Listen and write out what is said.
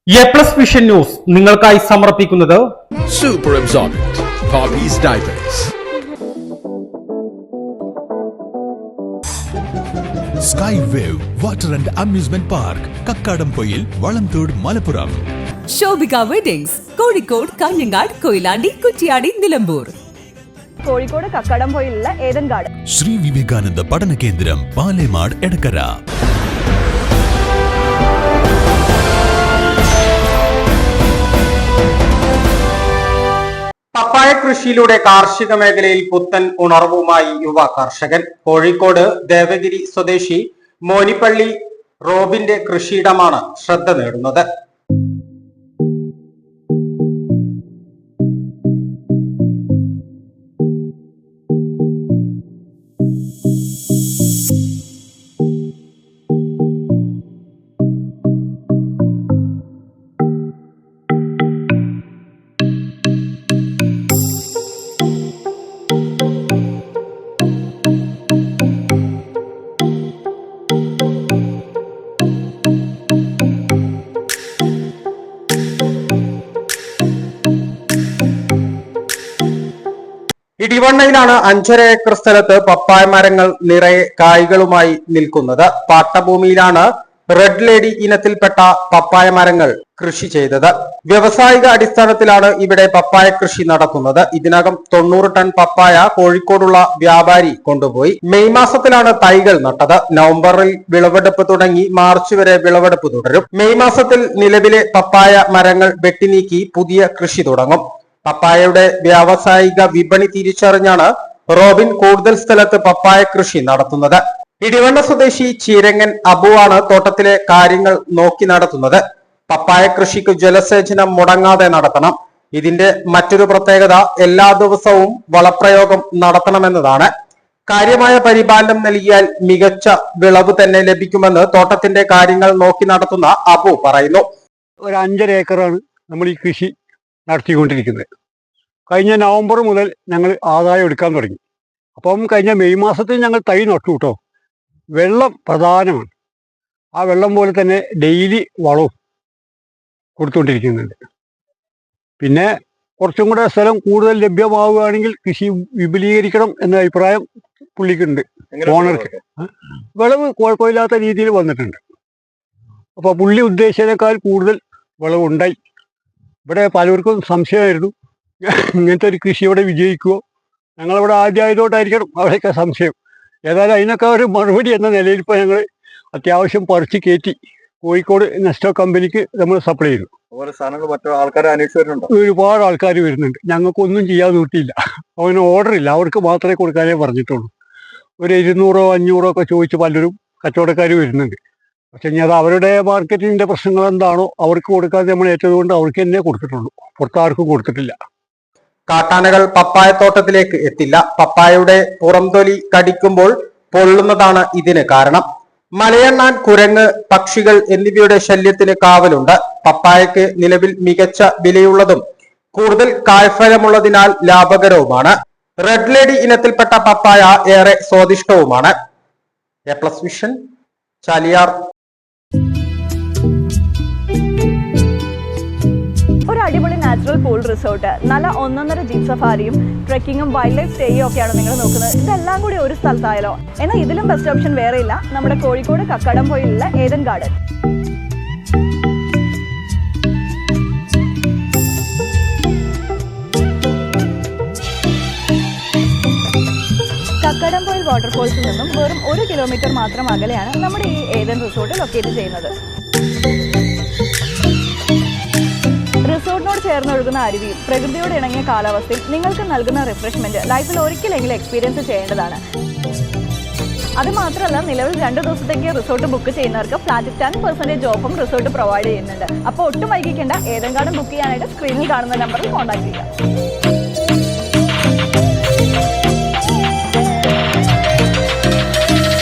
A+ vision news നിങ്ങൾക്കായി സമർപ്പിക്കുന്നത് Super Absorbent Poppy's Diapers. Sky Wave Water and Amusement Park, Kakkadampoyil, Valamthodu, Malappuram. Shobhika weddings, Kozhikode, Kanhangad, Koyilandy, Kuttiady, Nilambur. Kozhikode കക്കാടംപൊയിലുള്ള Eden garden. Shri Vivekananda പഠന കേന്ദ്രം, പാലേമാട്, എടക്കര. പപ്പായ കൃഷിയിലൂടെ കാർഷിക മേഖലയിൽ പുത്തൻ ഉണർവുമായി യുവ കർഷകൻ. കോഴിക്കോട് ദേവഗിരി സ്വദേശി മോനിപ്പള്ളി റോബിന്റെ കൃഷിയിടമാണ് ശ്രദ്ധ നേടുന്നത്. ഇടിവണ്ണയിലാണ് 5.5 ഏക്കർ സ്ഥലത്ത് പപ്പായ മരങ്ങൾ നിറയെ കായ്കളുമായി നിൽക്കുന്നത്. പാട്ടഭൂമിയിലാണ് റെഡ് ലേഡി ഇനത്തിൽപ്പെട്ട പപ്പായ മരങ്ങൾ കൃഷി ചെയ്തത്. വ്യവസായിക അടിസ്ഥാനത്തിലാണ് ഇവിടെ പപ്പായ കൃഷി നടക്കുന്നത്. ഇതിനകം 90 ടൺ പപ്പായ കോഴിക്കോടുള്ള വ്യാപാരി കൊണ്ടുപോയി. മെയ് മാസത്തിലാണ് തൈകൾ നട്ടത്. നവംബറിൽ വിളവെടുപ്പ് തുടങ്ങി മാർച്ച് വരെ വിളവെടുപ്പ് തുടരും. മെയ് മാസത്തിൽ നിലവിലെ പപ്പായ മരങ്ങൾ വെട്ടിനീക്കി പുതിയ കൃഷി തുടങ്ങും. പപ്പായയുടെ വ്യാവസായിക വിപണി തിരിച്ചറിഞ്ഞാണ് റോബിൻ കൂടുതൽ സ്ഥലത്ത് പപ്പായ കൃഷി നടത്തുന്നത്. ഇടിവണ്ണ സ്വദേശി ചീരങ്ങൻ അബുവാണ് തോട്ടത്തിലെ കാര്യങ്ങൾ നോക്കി നടത്തുന്നത്. പപ്പായ കൃഷിക്ക് ജലസേചനം മുടങ്ങാതെ നടത്തണം. ഇതിന്റെ മറ്റൊരു പ്രത്യേകത എല്ലാ ദിവസവും വളപ്രയോഗം നടത്തണമെന്നതാണ്. കാര്യമായ പരിപാലനം നൽകിയാൽ മികച്ച വിളവ് തന്നെ ലഭിക്കുമെന്ന് തോട്ടത്തിന്റെ കാര്യങ്ങൾ നോക്കി നടത്തുന്ന അബു പറയുന്നു. ഒരു 5.5 ഏക്കറാണ് നമ്മൾ ഈ കൃഷി നടത്തിക്കൊണ്ടിരിക്കുന്നത്. കഴിഞ്ഞ നവംബർ മുതൽ ഞങ്ങൾ ആദായം എടുക്കാൻ തുടങ്ങി. അപ്പം കഴിഞ്ഞ മെയ് മാസത്തിൽ ഞങ്ങൾ തൈ നട്ടു കേട്ടോ. വെള്ളം പ്രധാനമാണ്. ആ വെള്ളം പോലെ തന്നെ ഡെയിലി വളവും കൊടുത്തുകൊണ്ടിരിക്കുന്നുണ്ട്. പിന്നെ കുറച്ചും കൂടെ സ്ഥലം കൂടുതൽ ലഭ്യമാവുകയാണെങ്കിൽ കൃഷി വിപുലീകരിക്കണം എന്ന അഭിപ്രായം പുള്ളിക്കുണ്ട്, ഓണർക്ക്. വിളവ് കുഴപ്പമില്ലാത്ത രീതിയിൽ വന്നിട്ടുണ്ട്. അപ്പോൾ പുള്ളി ഉദ്ദേശിച്ചതിനേക്കാൾ കൂടുതൽ വിളവുണ്ടായി. ഇവിടെ പലർക്കും സംശയമായിരുന്നു, ഇങ്ങനത്തെ ഒരു കൃഷി ഇവിടെ വിജയിക്കുമോ, ഞങ്ങളിവിടെ ആദ്യമായതോട്ടായിരിക്കണം അവിടെയൊക്കെ സംശയം. ഏതായാലും അതിനൊക്കെ ഒരു മറുപടി എന്ന നിലയിൽ ഇപ്പോൾ ഞങ്ങൾ അത്യാവശ്യം പറിച്ച് കയറ്റി കോഴിക്കോട് നെസ്റ്റോ കമ്പനിക്ക് നമ്മൾ സപ്ലൈ ചെയ്തു. ഒരുപാട് ആൾക്കാർ വരുന്നുണ്ട്. ഞങ്ങൾക്കൊന്നും ചെയ്യാൻ നിർത്തിയില്ല. അവന് ഓർഡർ ഇല്ല, അവർക്ക് മാത്രമേ കൊടുക്കാനേ പറഞ്ഞിട്ടുള്ളൂ. ഒരു 200-500 ഒക്കെ ചോദിച്ച് പലരും കച്ചവടക്കാർ വരുന്നുണ്ട്. പക്ഷെ ഇനി അത് അവരുടെ മാർക്കറ്റിങ്ങിന്റെ പ്രശ്നങ്ങൾ എന്താണോ അവർക്ക് കൊടുക്കാതെ നമ്മൾ ഏറ്റതുകൊണ്ട് അവർക്ക് തന്നെ കൊടുത്തിട്ടുള്ളൂ, പുറത്താർക്കും കൊടുത്തിട്ടില്ല. കാട്ടാനകൾ പപ്പായ തോട്ടത്തിലേക്ക് എത്തില്ല. പപ്പായയുടെ പുറംതൊലി കടിക്കുമ്പോൾ പൊള്ളുന്നതാണ് ഇതിന് കാരണം. മലയണ്ണാൻ, കുരങ്ങ്, പക്ഷികൾ എന്നിവയുടെ ശല്യത്തിന് കാവലുണ്ട്. പപ്പായക്ക് നിലവിൽ മികച്ച വിലയുള്ളതും കൂടുതൽ കായ്ഫലമുള്ളതിനാൽ ലാഭകരവുമാണ്. റെഡ് ലേഡി ഇനത്തിൽപ്പെട്ട പപ്പായ ഏറെ സ്വാദിഷ്ടവുമാണ്. A+ vision, Chaliyar. ഒരു അടിപൊളി നാച്ചുറൽ പൂൾ റിസോർട്ട്, നല്ല 1.5 ജീപ്പ് സഫാരിയും ട്രെക്കിങ്ങും വൈൽഡ് ലൈഫ് സ്റ്റേയും ഒക്കെയാണ് നിങ്ങൾ നോക്കുന്നത്. ഇതെല്ലാം കൂടി ഒരു സ്ഥലത്തായാലോ? എന്നാൽ ഇതിലും ബെസ്റ്റ് ഓപ്ഷൻ വേറെ ഇല്ല. നമ്മുടെ കോഴിക്കോട് കക്കാടംപൊയിലുള്ള ഏദൻ ഗാർഡൻ. കക്കാടംപൊയിൽ വാട്ടർഫോൾസിൽ നിന്നും വെറും 1 കിലോമീറ്റർ മാത്രം അകലെയാണ് നമ്മുടെ ഈ ഏദൻ റിസോർട്ട് ലൊക്കേറ്റ് ചെയ്യുന്നത്. റിസോർട്ടിനോട് ചേർന്നൊഴുകുന്ന അരുവിയും പ്രകൃതിയോട് ഇണങ്ങിയ കാലാവസ്ഥയും നിങ്ങൾക്ക് നൽകുന്ന റിഫ്രഷ്മെന്റ് ലൈഫിൽ ഒരിക്കലെങ്കിലും എക്സ്പീരിയൻസ് ചെയ്യേണ്ടതാണ്. അത് മാത്രമല്ല, നിലവിൽ 2 ദിവസത്തേക്ക് റിസോർട്ട് ബുക്ക് ചെയ്യുന്നവർക്ക് ഫ്ലാറ്റ് 10% ഓഫും റിസോർട്ട് പ്രൊവൈഡ് ചെയ്യുന്നുണ്ട്. അപ്പോൾ ഒട്ടും വൈകിക്കേണ്ട, ഏതെങ്കിലും ബുക്ക് ചെയ്യാനായിട്ട് സ്ക്രീനിൽ കാണുന്ന നമ്പറിൽ കോൺടാക്ട് ചെയ്യുക.